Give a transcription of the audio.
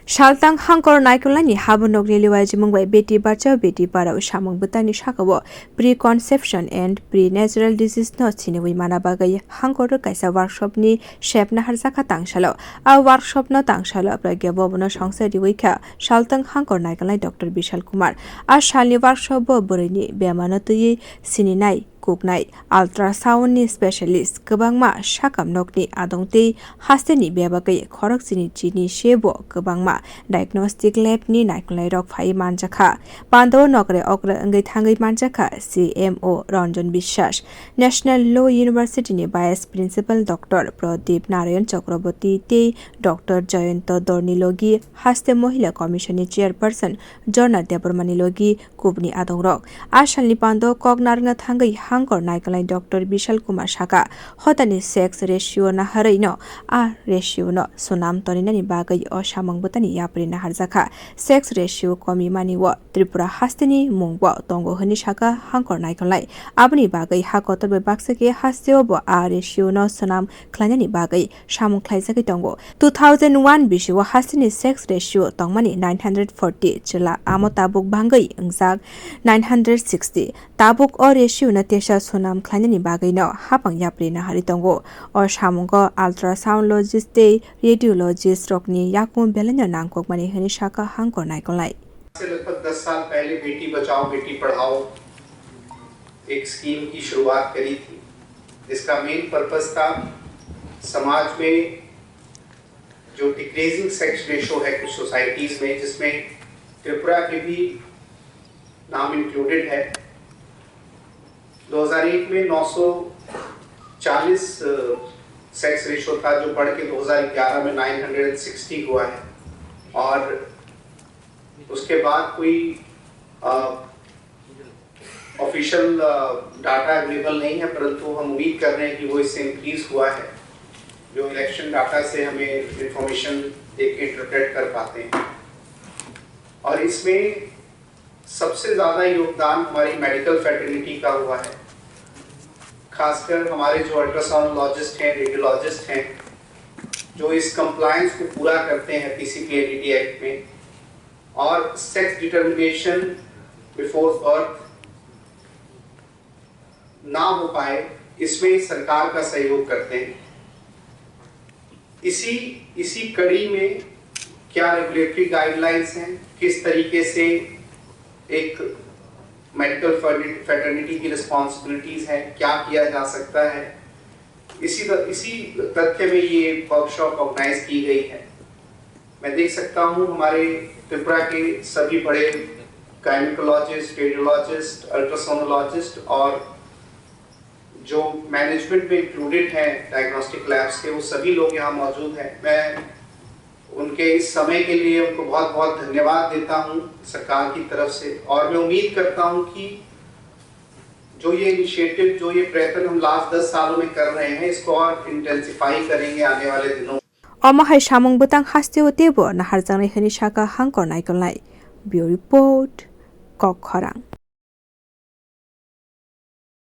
Shaltang hangkhor naikulnai habonok liwai jimungbai beti bachao beti parao samung butani shakawo preconception and prenatal disease no chinewi manabagai hangkhor kaisa workshop ni shep naharkha tangshalo a workshop no tangshalo pragya bobono songsa riwikha shaltang hangkhor naikulnai Dr. Bishal Kumar a shalni workshop bo borini bemano tui sininai kuknai ultrasound ni specialist kebangma shakam nokni adongte Hasteni bebagai khorok chini shebo kebangma diagnostic lab ni naikulnai rok phai manjakha pando nokre okra ngai thangai manjakha CMO Ranjan Bishas National Law University ni vice principal Dr. Pradeep Narayan Chakraborty te Dr. Jayanto Dornilogi Haste Mohila Commission ni chairperson Jona Debormani logi kubni adongrok ashalni pando kognarnga thangai hangkhor naikulnai Dr. Bishal Kumar Shaka hotani sex ratio na haraino a ratio no sunam toninani bagai o samang butani yapri naharkha sex ratio komi mani wa Tripura Hasteni mungwa tongo hani Shaka hangkhor naikulnai abni bagai hakotor be baksake hasteo bo a ratio no sunam khlanyani bagai samung khlaijaki tongo 2001 bisiwa Hasteni sex ratio tongmani 940 chila amo tabuk bangai ungjak 960 tabuk o ratio na tesha sunam khlanyani bagai no hapang yapri nahari tongo o samungo ultrasound logist te radiologist rogni yakun belanya nangkok mani hani Shaka hangkhor naikulnai से लगभग 10 साल पहले बेटी बचाओ बेटी पढ़ाओ एक scheme की शुरुआत करी थी जिसका मेन पर्पस था समाज में जो डिक्रीजिंग सेक्स रेशो है कुछ सोसाइटीज में जिसमें त्रिपुरा के भी नाम इंक्लूडेड है 2001 में 940 सेक्स रेशो था जो बढ़ के 2011 में 960 हुआ है और उसके बाद कोई ऑफिशियल डाटा अवेलेबल नहीं है परंतु हम उम्मीद कर रहे हैं कि वो इससे इंक्रीज हुआ है जो इलेक्शन डाटा से हमें इंफॉर्मेशन देख के इंटरप्रेट कर पाते हैं और इसमें सबसे ज़्यादा योगदान हमारी मेडिकल फैटर्निटी का हुआ है खासकर हमारे जो अल्ट्रासाउंडोलॉजिस्ट हैं रेडियोलॉजिस्ट हैं जो इस कंप्लायंस को पूरा करते हैं PCPNDT एक्ट में और सेक्स डिटर्मिनेशन बिफोर बर्थ ना हो पाए इसमें सरकार का सहयोग करते हैं इसी कड़ी में क्या रेगुलेटरी गाइडलाइंस हैं किस तरीके से एक मेडिकल फैटर्निटी की रिस्पॉन्सिबिलिटीज हैं क्या किया जा सकता है इसी तथ्य में ये वर्कशॉप ऑर्गेनाइज की गई है मैं देख सकता हूँ हमारे त्रिपुरा के सभी बड़े गायनिकोलॉजिस्ट रेडियोलॉजिस्ट अल्ट्रासाउंडोलॉजिस्ट और जो मैनेजमेंट में इंक्लूडेड हैं डायग्नोस्टिक लैब्स के वो सभी लोग यहाँ मौजूद हैं मैं उनके इस समय के लिए उनको बहुत बहुत धन्यवाद देता हूँ सरकार की तरफ से और मैं उम्मीद करता हूँ कि जो ये इनिशिएटिव जो ये प्रयत्न हम लास्ट 10 सालों में कर रहे हैं इसको और इंटेंसिफाई करेंगे आने वाले दिनों Omahai samung butang hasteo tebo naharjangai hani Shaka hangkhor naikulnai. Bureau report Kok Khorang.